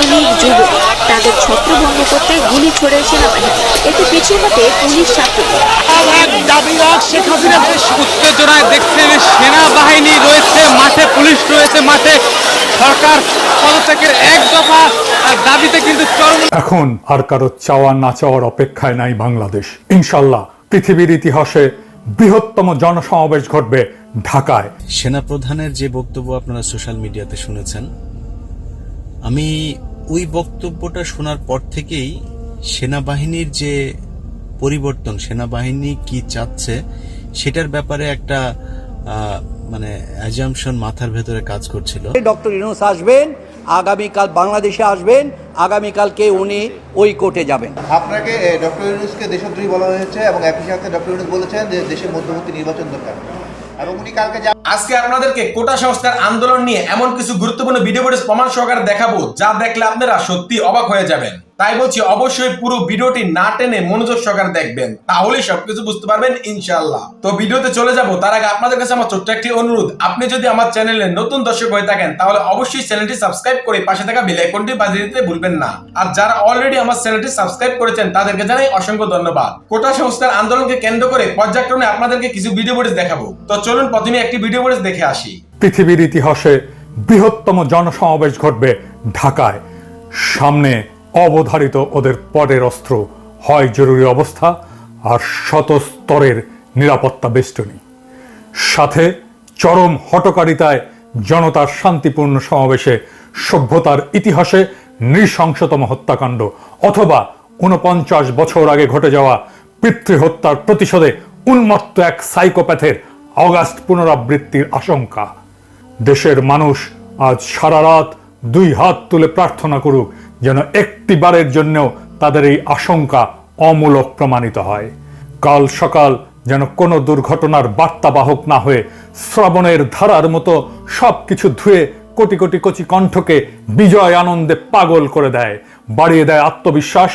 শ্রমিক যুবক তাদের ছত্রভঙ্গ করতে গুলি ছোড়ে সেনাবাহিনী। এতে পিছু হতে পুলিশ ছাত্র উত্তেজনায় দেখছেন সেনাবাহিনী রয়েছে মাঠে, পুলিশ রয়েছে মাঠে, সরকার পদত্যাগের এক দফা দাবিতে কিন্তু চরম। এখন আর কারো চাওয়া না চাওয়ার অপেক্ষায় নাই বাংলাদেশ। ইনশাল্লাহ পৃথিবীর ইতিহাসে বৃহত্তম জনসমাবেশ ঘটবে ঢাকায়। সেনাপ্রধানের যে বক্তব্য আপনারা সোশ্যাল মিডিয়াতে শুনেছেন, আমি ওই বক্তব্যটা শোনার পর থেকেই সেনাবাহিনীর যে পরিবর্তন, সেনাবাহিনী কি চাচ্ছে সেটার ব্যাপারে একটা মানে অ্যাজাম্পশন মাথার ভেতরে কাজ করছিল। ডক্টর ইউনূস আসবেন, আগামীকাল বাংলাদেশে আসবেন, আগামীকালকে উনি ওই কোর্টে যাবেন। আপনাকে ডক্টর ইউনূসকে দেশদ্রোহী বলা হয়েছে এবং একই সাথে ডক্টর ইউনূস বলেছেন যে দেশের মধ্যবর্তী নির্বাচন দরকার এবং উনি কালকে আজকে আপনাদেরকে কোটা সংস্কার আন্দোলন নিয়ে এমন কিছু গুরুত্বপূর্ণ ভিডিও ফুটেজ প্রমাণ সহকারে দেখাবো যা দেখলে আপনারা সত্যি অবাক হয়ে যাবেন। তাই বলছি অবশ্যই পুরো ভিডিওটি না টেনে মনোযোগ সহকারে দেখবেন, তাহলেই সবকিছু বুঝতে পারবেন ইনশাআল্লাহ। তো ভিডিওতে চলে যাব তার আগে আপনাদের কাছে আমার ছোট্ট একটি অনুরোধ, আপনি যদি আমার চ্যানেলে নতুন দর্শক হয়ে থাকেন তাহলে অবশ্যই চ্যানেলটি সাবস্ক্রাইব করে পাশে থাকা বেল আইকনটি বাজিয়ে দিতে ভুলবেন না। আর যারা অলরেডি আমার চ্যানেলটি সাবস্ক্রাইব করেছেন তাদেরকে জানাই অসংখ্য ধন্যবাদ। কোটা সংস্কার আন্দোলনকে কেন্দ্র করে পর্যায়ক্রমে আপনাদেরকে কিছু ভিডিও ফুটেজ দেখাবো। তো চলুন প্রথমে একটি ভিডিও ফুটেজ দেখে আসি। পৃথিবীর ইতিহাসে বৃহত্তম জনসমাবেশ ঘটবে ঢাকায়। সামনে অবধারিত ওদের পরের অস্ত্র হয় জরুরি অবস্থা আর শত স্তরের নিরাপত্তা বেষ্টনী, সাথে চরম হঠকারিতায় জনতার শান্তিপূর্ণ সমাবেশে সভ্যতার ইতিহাসে নৃশংসতম হত্যাকাণ্ড অথবা ৪৯ বছর আগে ঘটে যাওয়া পিতৃহত্যার প্রতিশোধে উন্মত্ত এক সাইকোপ্যাথের অগাস্ট পুনরাবৃত্তির আশঙ্কা। দেশের মানুষ আজ সারা রাত 2 হাত তুলে প্রার্থনা করুক যেন একটিবারের জন্যও তাদের এই আশঙ্কা অমূলক প্রমাণিত হয়। কাল সকাল যেন কোনো দুর্ঘটনার বার্তাবাহক না হয়ে শ্রাবণের ধারার মতো সবকিছু ধুয়ে কোটি কোটি কচি কণ্ঠকে বিজয় আনন্দে পাগল করে দেয়, বাড়িয়ে দেয় আত্মবিশ্বাস।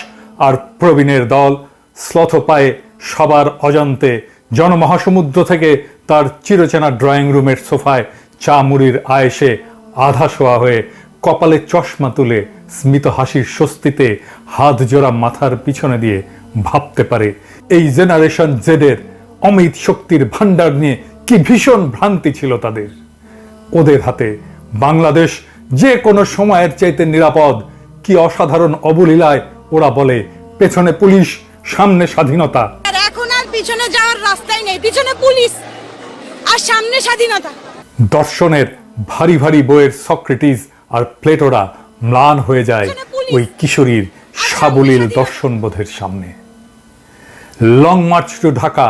আর প্রবীণের দল শ্লথ পায়ে সবার অজান্তে জনমহাসমুদ্র থেকে তার চিরচেনা ড্রয়িং রুমের সোফায় চা মুড়ির আয়েসে আধা শোয়া হয়ে কপালে চশমা তুলে স্মিত হাসির স্বস্তিতে হাত জোড়া মাথার পিছনে দিয়ে ভাবতে পারে এই জেনারেশন জেডের অমিত শক্তির ভান্ডার নিয়ে কি ভীষণ ভ্রান্তি ছিল তাদের। ওদের হাতে বাংলাদেশ যে কোনো সময়ের চাইতে নিরাপদ। কি অসাধারণ অবলীলায় ওরা বলে পেছনে পুলিশ, সামনে স্বাধীনতা। এখন আর পিছনে যাওয়ার রাস্তাই নেই, পিছনে পুলিশ আর সামনে স্বাধীনতা। দর্শনের ভারী ভারী বইয়ের সক্রেটিস আর প্লেটোরা ম্লান হয়ে যায় ওই কিশোরীর সাবলীল দর্শনবোধের সামনে। লং মার্চ টু ঢাকা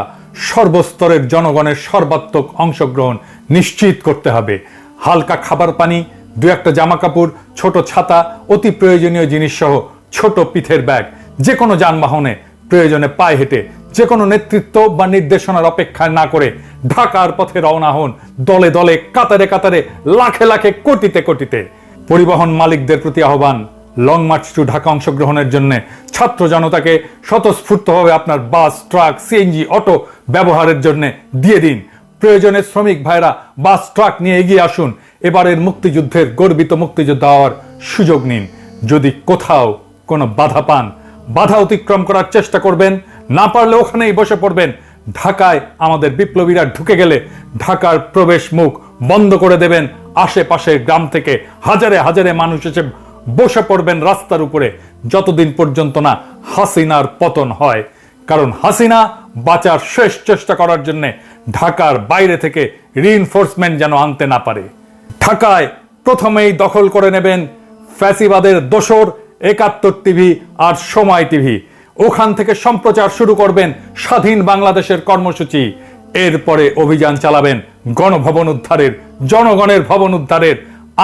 সর্বস্তরের জনগণের সর্বাত্মক অংশগ্রহণ নিশ্চিত করতে হবে। হালকা খাবার পানি, 2-1টা জামা কাপড়, ছোট ছাতা, অতি প্রয়োজনীয় জিনিস সহ ছোট পিঠের ব্যাগ, যে কোনো যানবাহনে প্রয়োজনে পায়ে হেঁটে যে কোনো নেতৃত্ব বা নির্দেশনার অপেক্ষা না করে ঢাকার পথে রওনা হন দলে দলে, কাতারে কাতারে, লাখে লাখে, কোটিতে কোটিতে। পরিবহন মালিকদের প্রতি আহ্বান, লং মার্চ টু ঢাকা অংশগ্রহণের জন্য ছাত্র জনতাকে স্বতঃস্ফূর্তভাবে আপনার বাস, ট্রাক, সিএনজি, অটো ব্যবহারের জন্য দিয়ে দিন। প্রয়োজনে শ্রমিক ভাইরা বাস, ট্রাক নিয়ে এগিয়ে আসুন। এবারের মুক্তিযুদ্ধের গর্বিত মুক্তিযোদ্ধা হওয়ার সুযোগ নিন। যদি কোথাও কোনো বাধা পান, বাধা অতিক্রম করার চেষ্টা করবেন, না পারলে ওখানেই বসে পড়বেন। ঢাকায় আমাদের বিপ্লবীরা ঢুকে গেলে ঢাকার প্রবেশ মুখ বন্ধ করে দেবেন। আশেপাশের গ্রাম থেকে হাজারে হাজারে মানুষ এসে বসে পড়বেন রাস্তার উপরে, যতদিন পর্যন্ত না হাসিনার পতন হয়। কারণ হাসিনা বাঁচার শেষ চেষ্টা করার জন্য ঢাকার বাইরে থেকে রিইনফোর্সমেন্ট যেন আনতে না পারে। ঢাকায় প্রথমেই দখল করে নেবেন ফ্যাসিবাদের দোসর ৭১ টিভি আর সময় টিভি। ওখান থেকে সম্প্রচার শুরু করবেন স্বাধীন বাংলাদেশের কর্মসূচি। এরপরে অভিযান চালাবেন গণভবন উদ্ধারের, জনগণের ভবন উদ্ধারের।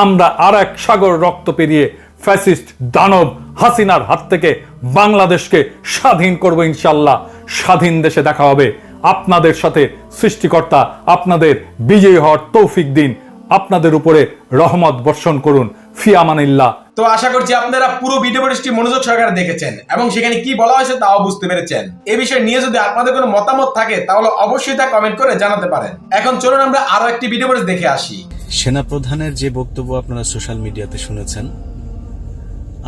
আমরা আর এক সাগর রক্ত পেরিয়ে ফ্যাসিস্ট দানব হাসিনার হাত থেকে বাংলাদেশকে স্বাধীন করব ইনশাল্লাহ। স্বাধীন দেশে দেখা হবে আপনাদের সাথে। সৃষ্টিকর্তা আপনাদের বিজয়ী হওয়ার তৌফিক দিন, আপনাদের উপরে রহমত বর্ষণ করুন। ফি আমানিল্লাহ। তো আশা করছি আপনারা পুরো ভিডিও ফুটেজটি মনোযোগ সহকারে দেখেছেন এবং সেখানে কি বলা হয়েছে তাও বুঝতে পেরেছেন। এই বিষয় নিয়ে যদি আপনাদের কোনো মতামত থাকে তাহলে অবশ্যই তা কমেন্ট করে জানাতে পারেন। এখন চলুন আমরা আরো একটি ভিডিও ফুটেজ দেখে আসি। সেনাপ্রধানের যে বক্তব্য আপনারা সোশ্যাল মিডিয়াতে শুনেছেন,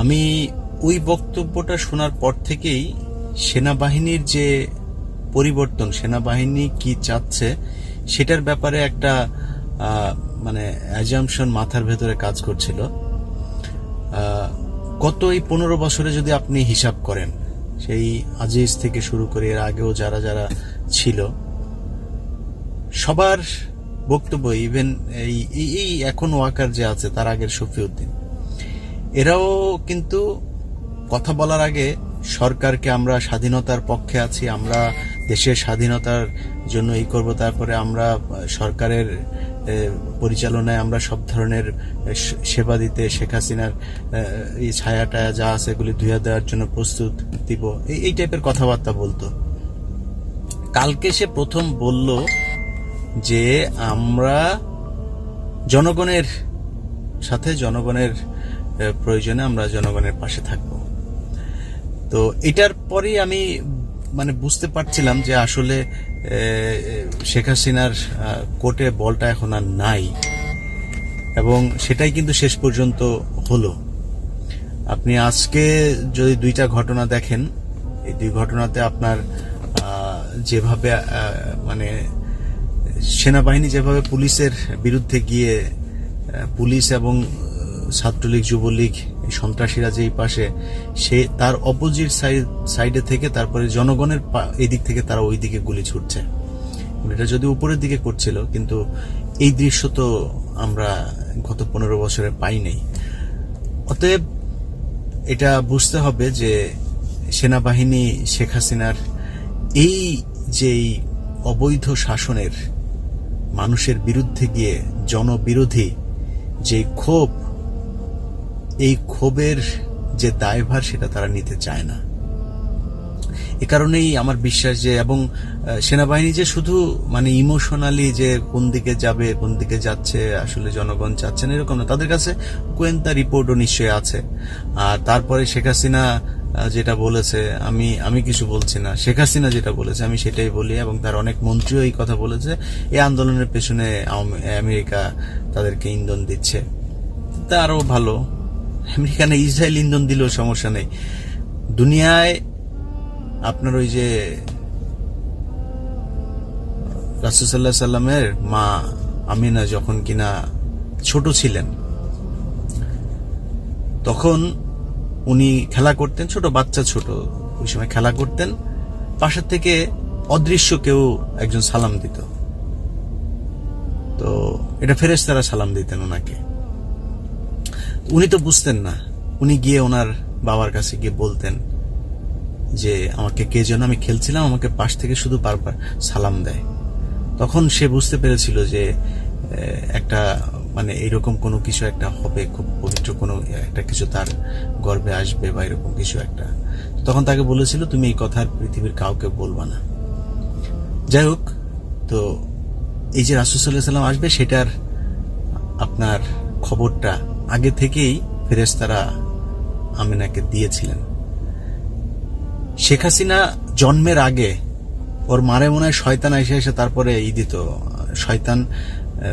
আমি ওই বক্তব্যটা শোনার পর থেকেই সেনাবাহিনীর যে পরিবর্তন, সেনাবাহিনী কি চাচ্ছে সেটার ব্যাপারে একটা মানে অ্যাজাম্পশন মাথার ভেতরে কাজ করছিল। গত এই 15 বছরে যদি আপনি হিসাব করেন, সেই আজিজ থেকে শুরু করে এর আগেও যারা যারা ছিল সবার বক্তব্য, ইভেন এই এখন ওয়াকার যে আছে তার আগের শফিউদ্দিন, এরাও কিন্তু কথা বলার আগে সরকারকে আমরা স্বাধীনতার পক্ষে আছি, আমরা দেশের স্বাধীনতার জন্য এই করব, তারপরে আমরা সরকারের পরিচালনায় আমরা সব ধরনের সেবা দিতে, শেখ হাসিনার এই ছায়াটা যা আছে এগুলি ধুয়ে দেওয়ার জন্য প্রস্তুত দিব, এই টাইপের কথাবার্তা বলতো। কালকে সে প্রথম বলল যে আমরা জনগণের সাথে, জনগণের প্রয়োজনে আমরা জনগণের পাশে থাকব। তো এটার পরেই আমি মানে বুঝতে পারছিলাম যে আসলে শেখ হাসিনার কোর্টে বলটা এখন আর নাই, এবং সেটাই কিন্তু শেষ পর্যন্ত হলো। আপনি আজকে যদি 2টা ঘটনা দেখেন, এই 2 ঘটনাতে আপনার যেভাবে মানে সেনাবাহিনী যেভাবে পুলিশের বিরুদ্ধে গিয়ে, পুলিশ এবং ছাত্রলীগ, যুবলীগ, সন্ত্রাসীরা যেই পাশে, সে তার অপোজিট সাইডে থেকে তারপরে জনগণের এই দিক থেকে তারা ওই দিকে গুলি ছুটছে। এটা যদি উপরের দিকে করছিল, কিন্তু এই দৃশ্য তো আমরা গত 15 বছরে পাই নাই। অতএব এটা বুঝতে হবে যে সেনাবাহিনী শেখ হাসিনার এই যে অবৈধ শাসনের, মানুষের বিরুদ্ধে গিয়ে জনবিরোধী যে ক্ষোভ, এই ক্ষোভের যে দায়ভার সেটা তারা নিতে চায় না। এ কারণেই আমার বিশ্বাস যে, এবং সেনাবাহিনী যে শুধু মানে ইমোশনালি যে কোন দিকে যাবে, কোন দিকে যাচ্ছে আসলে জনগণ চাচ্ছেন এরকম না, তাদের কাছে গোয়েন্দা রিপোর্টও নিশ্চয়ই আছে। আর তারপরে শেখ হাসিনা যেটা বলেছে, আমি কিছু বলছি না, শেখ হাসিনা যেটা বলেছে আমি সেটাই বলি, এবং তার অনেক মন্ত্রীও এই কথা বলেছে। এই আন্দোলনের পেছনে আমেরিকা তাদেরকে ইন্ধন দিচ্ছে, তা আরো ভালো। আমেরিকা না ইসরায়েল ইন্ধন দিলেও সমস্যা নেই। দুনিয়ায় আপনার ওই যে রাসূল সাল্লাল্লাহু আলাইহি সাল্লামের মা আমিনা যখন কিনা ছোট ছিলেন, তখন উনি খেলা করতেন, ছোট বাচ্চা, ছোট ওই সময় খেলা করতেন, পাশের থেকে অদৃশ্য কেউ একজন সালাম দিত। তো এটা ফেরেশতারা সালাম দিতেন ওনাকে। উনি তো বুঝতেন না, উনি গিয়ে ওনার বাবার কাছে গিয়ে বলতেন যে আমাকে কে যেন, আমি খেলছিলাম, আমাকে পাশ থেকে শুধু বারবার সালাম দেয়। তখন সে বুঝতে পেরেছিল যে একটা মানে এরকম কোনো কিছু একটা হবে, খুব পবিত্র কোনো একটা কিছু তার গর্ভে আসবে বা এরকম কিছু একটা। তখন তাকে বলেছিল তুমি এই কথা পৃথিবীর কাউকে বলবা না। যাই হোক, তো এই যে রাসূল সাল্লাল্লাহু আলাইহি ওয়াসাল্লাম আসবে সেটার আপনার খবরটা আগে থেকেই ফেরেশতারা আমিনাকে দিয়েছিলেন। শেখ হাসিনা জন্মের আগে ওর মারে মনে হয় শয়তান এসে তারপরে দিত। শয়তান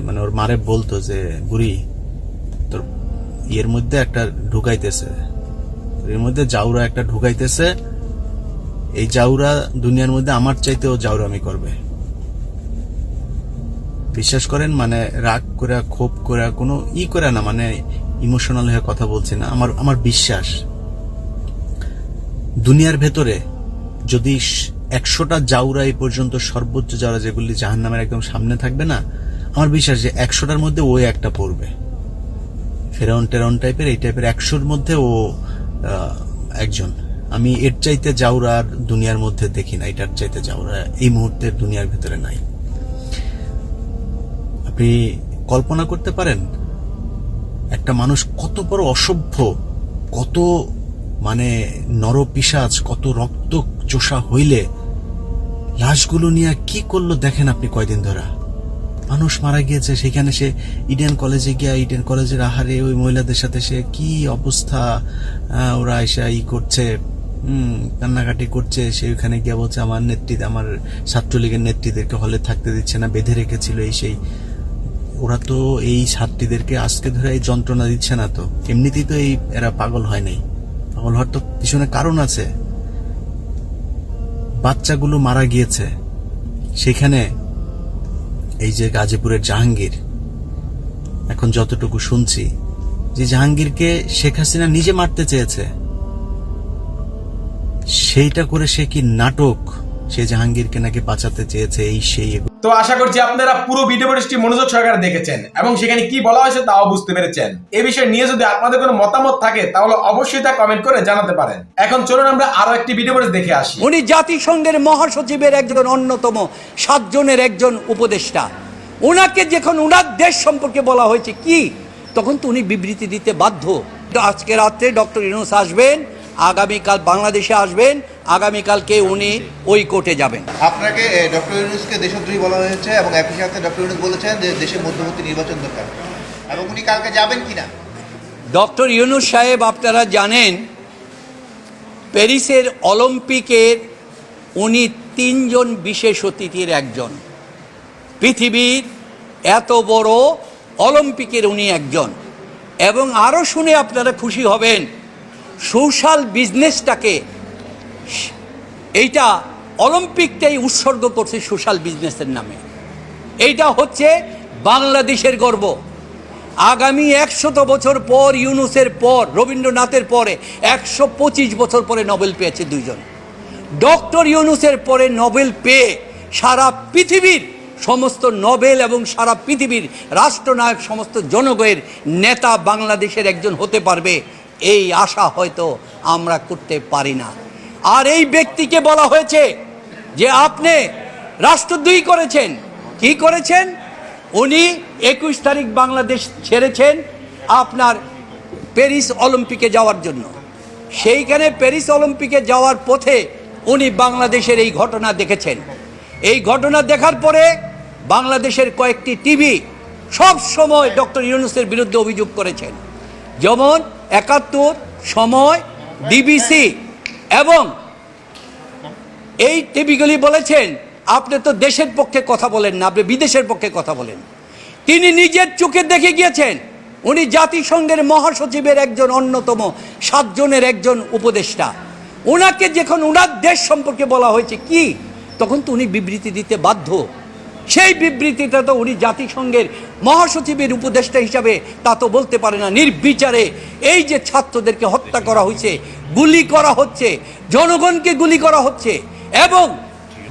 মানে ওর মারে বলতো যে বুড়ি তোর ইয়ের মধ্যে একটা ঢুকাইতেছে, এর মধ্যে জাউরা একটা ঢুকাইতেছে, এই জাউরা দুনিয়ার মধ্যে আমার চাইতেও জাউরামি করবে। বিশ্বাস করেন, মানে রাগ করে, ক্ষোভ করে, কোনো করে না, মানে ইমোশনাল হয়ে কথা বলছি না, আমার বিশ্বাস দুনিয়ার ভেতরে যদি 100টা জাউরা এই পর্যন্ত সর্বোচ্চ জাউরা যেগুলি জাহান্নামের একদম সামনে থাকবে না, আমার বিশ্বাস যে 100টার মধ্যে ও একটা পড়বে, ফেরাউন টেরাউন টাইপের, এই টাইপের 100র মধ্যে ও একজন। আমি এর চাইতে জাউরা আর দুনিয়ার মধ্যে দেখি না, এটার চাইতে জাউরা এই মুহূর্তে দুনিয়ার ভেতরে নাই। আপনি কল্পনা করতে পারেন একটা মানুষ কত বড় অসভ্য, কত মানে নরপিশাচ, কত রক্ত চোষা হইলে লাশগুলো নিয়ে কি করলো দেখেন আপনি। কয়দিন ধরে মানুষ মারা গিয়েছে, সেখানে সে ইডেন কলেজে গিয়া, ইডেন কলেজের আহারে ওই মহিলাদের সাথে সে কি অবস্থা, ওরা এসে করছে, কান্নাকাটি করছে। সে ওখানে গিয়া বলছে আমার ছাত্রলীগের নেত্রীদেরকে হলে থাকতে দিচ্ছে না, বেঁধে রেখেছিল এই সেই। ওরা তো এই ছাত্রীদেরকে আজকে ধরে এই যন্ত্রণা দিচ্ছে না, তো এমনিতেই তো এরা পাগল হয় নাই। পাগল হওয়ার তো পিছনে কারণ আছে। বাচ্চাগুলো মারা গিয়েছে সেখানে। এই যে গাজীপুরের জাহাঙ্গীর, এখন যতটুকু শুনছি যে জাহাঙ্গীরকে শেখ হাসিনা নিজে মারতে চেয়েছে, সেইটা করে সে কি নাটক, সে জাহাঙ্গীরকে নাকি বাঁচাতে চেয়েছে, এই সেই। তো আশা করছি আপনারা পুরো ভিডিও ফুটেজটি মনোযোগ সহকারে দেখেছেন এবং সেখানে কি বলা হয়েছে তাও বুঝতে পেরেছেন। এই বিষয় নিয়ে যদি আপনাদের কোনো মতামত থাকে তাহলে অবশ্যই তা কমেন্ট করে জানাতে পারেন। এখন চলুন আমরা আরো একটি ভিডিও ফুটেজ দেখে আসি। উনি জাতিসংঘের মহাসচিবের একজন অন্যতম 7 জনের একজন উপদেষ্টা। ওনাকে যখন ওনার দেশ সম্পর্কে বলা হয়েছে কি, তখন তো উনি বিবৃতি দিতে বাধ্য। আজকে রাত্রে ডক্টর ইউনূস আসবেন, আগামীকাল বাংলাদেশে আসবেন, আগামীকালকে উনি ওই কোর্টে যাবেন। আপনাকে ডক্টর ইউনূসকে দেশদ্রোহী বলা হয়েছে এবং একই সাথে ডক্টর ইউনূস বলেছেন যে দেশে মধ্যবর্তী নির্বাচন দরকার, এবং উনি কালকে যাবেন কিনা। ডক্টর ইউনূস সাহেব, আপনারা জানেন প্যারিসের অলিম্পিকের উনি 3 জন বিশেষ অতিথির একজন। পৃথিবীর এত বড় অলিম্পিকের উনি একজন। এবং আরও শুনে আপনারা খুশি হবেন, সোশ্যাল বিজনেসটাকে, এইটা অলিম্পিকটাই উৎসর্গ করছে সোশ্যাল বিজনেসের নামে। এইটা হচ্ছে বাংলাদেশের গর্ব। আগামী 100 বছর পর, ইউনূসের পর, রবীন্দ্রনাথের পরে 125 বছর পরে নোবেল পেয়েছে 2 জন। ডক্টর ইউনূসের পরে নোবেল পেয়ে সারা পৃথিবীর সমস্ত নোবেল এবং সারা পৃথিবীর রাষ্ট্রনায়ক, সমস্ত জনগণের নেতা বাংলাদেশের একজন হতে পারবে, এই আশা হয়তো আমরা করতে পারি না। আর এই ব্যক্তিকে বলা হয়েছে যে আপনি রাষ্ট্রদ্রোহী করেছেন। কি করেছেন? উনি 21 তারিখ বাংলাদেশ ছেড়েছেন আপনার প্যারিস অলিম্পিকে যাওয়ার জন্য। সেইখানে প্যারিস অলিম্পিকে যাওয়ার পথে উনি বাংলাদেশের এই ঘটনা দেখেছেন। এই ঘটনা দেখার পরে বাংলাদেশের কয়েকটি টিভি সব সময় ডক্টর ইউনূসের বিরুদ্ধে অভিযোগ করেছেন, যেমন 71, সময়, ডিবিসি, এবং এই টিভিগুলি বলেছেন আপনি তো দেশের পক্ষে কথা বলেন না, আপনি বিদেশের পক্ষে কথা বলেন। তিনি নিজের চোখে দেখে গিয়েছেন। উনি জাতিসংঘের মহাসচিবের একজন অন্যতম 7 জনের একজন উপদেষ্টা। ওনাকে যখন ওনার দেশ সম্পর্কে বলা হয়েছে কি, তখন তো উনি বিবৃতি দিতে বাধ্য। সেই বিবৃতিটা তো উনি জাতিসংঘের মহাসচিবের উপদেষ্টা হিসাবে তা তো বলতে পারে না। নির্বিচারে এই যে ছাত্রদেরকে হত্যা করা হয়েছে, গুলি করা হচ্ছে, জনগণকে গুলি করা হচ্ছে, এবং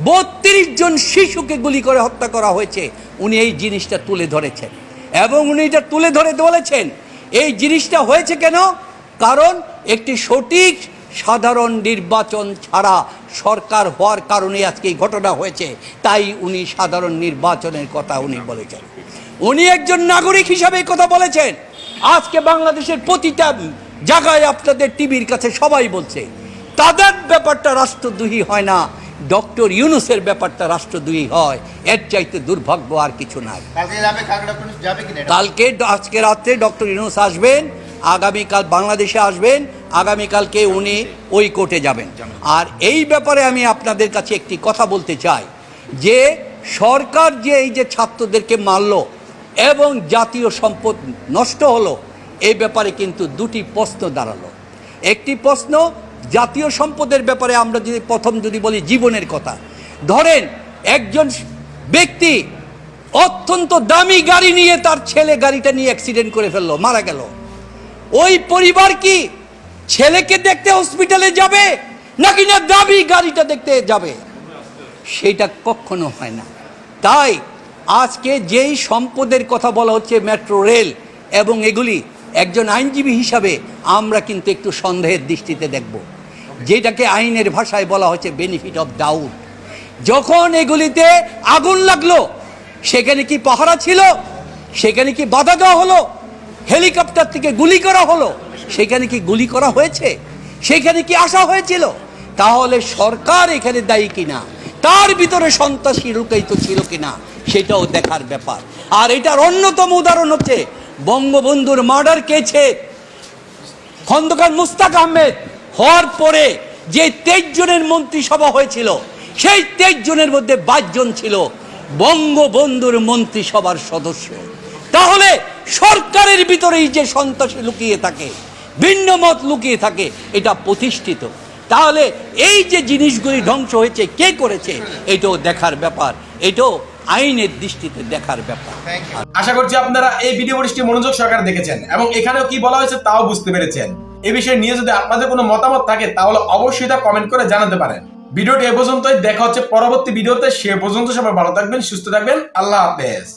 32 জন শিশুকে গুলি করে হত্যা করা হয়েছে, উনি এই জিনিসটা তুলে ধরেছেন। এবং উনি এটা তুলে ধরে বলেছেন এই জিনিসটা হয়েছে কেন, কারণ একটি সঠিক সাধারণ নির্বাচন ছাড়া সরকার হওয়ার কারণে আজকে এই ঘটনা হয়েছে। তাই উনি সাধারণ নির্বাচনের কথা উনি বলেছেন। উনি একজন নাগরিক হিসাবে কথা বলেছেন। আজকে বাংলাদেশের প্রতিটা জায়গায় আপনাদের টিভির কাছে সবাই বলছে তাদের ব্যাপারটা রাষ্ট্রদ্রোহী হয় না, ডক্টর ইউনূসের ব্যাপারটা রাষ্ট্রদ্রোহী হয়। এর চাইতে দুর্ভাগ্য আর কিছু নাই। কালকে আজকে রাত্রে ডক্টর ইউনূস আসবেন, আগামীকাল বাংলাদেশে আসবেন, আগামীকালকে উনি ওই কোর্টে যাবেন। আর এই ব্যাপারে আমি আপনাদের কাছে একটি কথা বলতে চাই যে সরকার যে এই যে ছাত্রদেরকে মারল এবং জাতীয় সম্পদ নষ্ট হলো, এই ব্যাপারে কিন্তু 2টি প্রশ্ন দাঁড়ালো। একটি প্রশ্ন জাতীয় সম্পদের ব্যাপারে, আমরা যদি প্রথম যদি বলি জীবনের কথা, ধরেন একজন ব্যক্তি অত্যন্ত দামি গাড়ি নিয়ে তার ছেলে গাড়িটা নিয়ে অ্যাক্সিডেন্ট করে ফেললো, মারা গেল। ওই পরিবার কি ছেলেকে দেখতে হসপিটালে যাবে নাকি না দামি গাড়িটা দেখতে যাবে? সেটা কখনো হয় না। তাই আজকে যেই সম্পদের কথা বলা হচ্ছে, মেট্রো রেল এবং এগুলি, একজন আইনজীবী হিসাবে আমরা কিন্তু একটু সন্দেহের দৃষ্টিতে দেখব, যেটাকে আইনের ভাষায় বলা হচ্ছে বেনিফিট অফ ডাউট। যখন এগুলিতে আগুন লাগলো, সেখানে কি পাহারা ছিল? সেখানে কি বাধা দেওয়া হলো? হেলিকপ্টার থেকে গুলি করা হলো? সেখানে কি গুলি করা হয়েছে? সেখানে কি আসা হয়েছিল? তাহলে সরকার এখানে দায়ী কিনা, তার ভিতরে সন্ত্রাসী লুকায়িত ছিল কিনা, সেটাও দেখার ব্যাপার। আর এটার অন্যতম উদাহরণ হচ্ছে বঙ্গবন্ধুর মার্ডার কেসে খন্দকার মুস্তাক আহমেদ হওয়ার পরে যে 23 জনের মন্ত্রিসভা হয়েছিল, সেই 23 জনের মধ্যে 22 জন ছিল বঙ্গবন্ধুর মন্ত্রিসভার সদস্য। তাহলে সরকারের ভিতরেই যে সন্ত্রাসী লুকিয়ে থাকে, ভিন্ন মত লুকিয়ে থাকে, এটা প্রতিষ্ঠিত। তাহলে এই যে জিনিসগুলি ধ্বংস হয়েছে কে করেছে, এটাও দেখার ব্যাপার, এটাও আইনের দৃষ্টিতে দেখার ব্যাপার। আশা করছি আপনারা এই ভিডিও ফুটেজটি মনোযোগ সহকারে দেখেছেন এবং এখানেও কি বলা হয়েছে তাও বুঝতে পেরেছেন। এই বিষয়ে নিয়ে যদি আপনাদের কোনো মতামত থাকে তাহলে অবশ্যই তা কমেন্ট করে জানাতে পারেন। ভিডিওটি এ পর্যন্তই, দেখা হচ্ছে পরবর্তী ভিডিওতে। সে পর্যন্ত সবাই ভালো থাকবেন, সুস্থ থাকবেন, আল্লাহ হাফেজ।